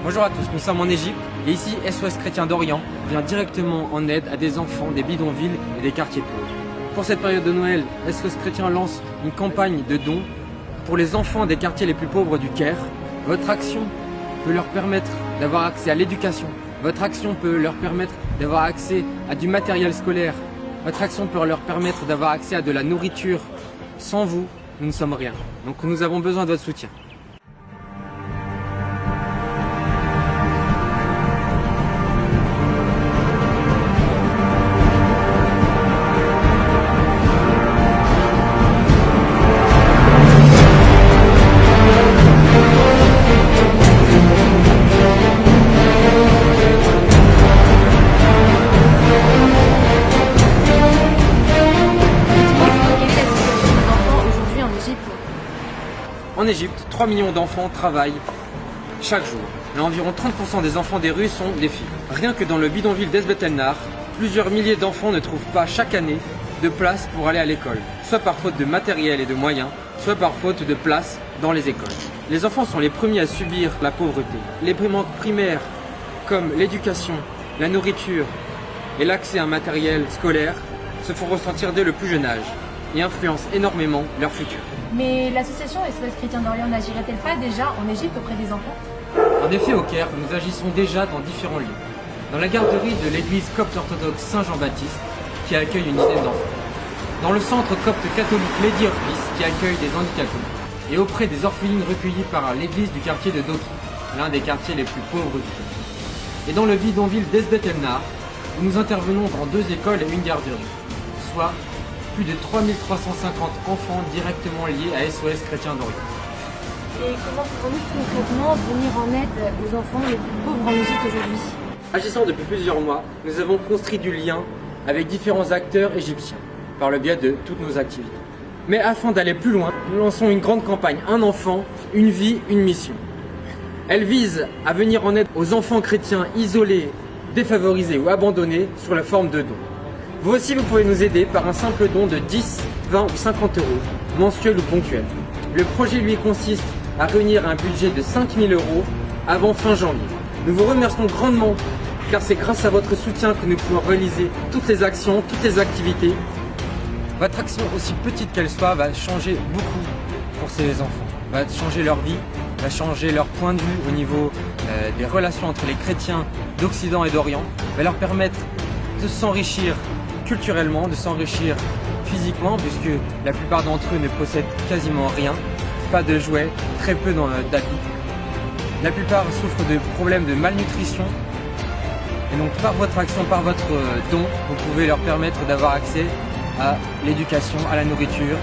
Bonjour à tous, nous sommes en Égypte et ici SOS Chrétien d'Orient vient directement en aide à des enfants des bidonvilles et des quartiers pauvres. Pour cette période de Noël, SOS Chrétien lance une campagne de dons pour les enfants des quartiers les plus pauvres du Caire. Votre action peut leur permettre d'avoir accès à l'éducation. Votre action peut leur permettre d'avoir accès à du matériel scolaire. Votre action peut leur permettre d'avoir accès à de la nourriture. Sans vous, nous ne sommes rien. Donc nous avons besoin de votre soutien. En Égypte, 3 millions d'enfants travaillent chaque jour. Et environ 30% des enfants des rues sont des filles. Rien que dans le bidonville d'Esbet El Nar, plusieurs milliers d'enfants ne trouvent pas chaque année de place pour aller à l'école, soit par faute de matériel et de moyens, soit par faute de place dans les écoles. Les enfants sont les premiers à subir la pauvreté. Les manques primaires comme l'éducation, la nourriture et l'accès à un matériel scolaire se font ressentir dès le plus jeune âge et influencent énormément leur futur. Mais l'association SOS Chrétien d'Orient n'agirait-elle pas déjà en Égypte auprès des enfants? En effet, au Caire, nous agissons déjà dans différents lieux. Dans la garderie de l'église copte orthodoxe Saint-Jean-Baptiste, qui accueille une dizaine d'enfants. Dans le centre copte catholique Lady of Peace, qui accueille des handicapés. Et auprès des orphelines recueillies par l'église du quartier de Doki, l'un des quartiers les plus pauvres du pays. Et dans le bidonville d'Esbet El Nar, où nous intervenons dans 2 écoles et une garderie, soit plus de 3350 enfants directement liés à SOS Chrétien d'Orient. Et comment pouvons-nous concrètement venir en aide aux enfants les plus pauvres en Égypte aujourd'hui? Agissant depuis plusieurs mois, nous avons construit du lien avec différents acteurs égyptiens par le biais de toutes nos activités. Mais afin d'aller plus loin, nous lançons une grande campagne « Un enfant, une vie, une mission ». Elle vise à venir en aide aux enfants chrétiens isolés, défavorisés ou abandonnés sous la forme de dons. Vous aussi, vous pouvez nous aider par un simple don de 10, 20 ou 50 euros, mensuel ou ponctuel. Le projet, lui, consiste à réunir un budget de 5 000 euros avant fin janvier. Nous vous remercions grandement car c'est grâce à votre soutien que nous pouvons réaliser toutes les actions, toutes les activités. Votre action, aussi petite qu'elle soit, va changer beaucoup pour ces enfants, va changer leur vie, va changer leur point de vue au niveau des relations entre les chrétiens d'Occident et d'Orient, va leur permettre de s'enrichir culturellement, de s'enrichir physiquement, puisque la plupart d'entre eux ne possèdent quasiment rien, pas de jouets, très peu d'habits. La plupart souffrent de problèmes de malnutrition, et donc par votre action, par votre don, vous pouvez leur permettre d'avoir accès à l'éducation, à la nourriture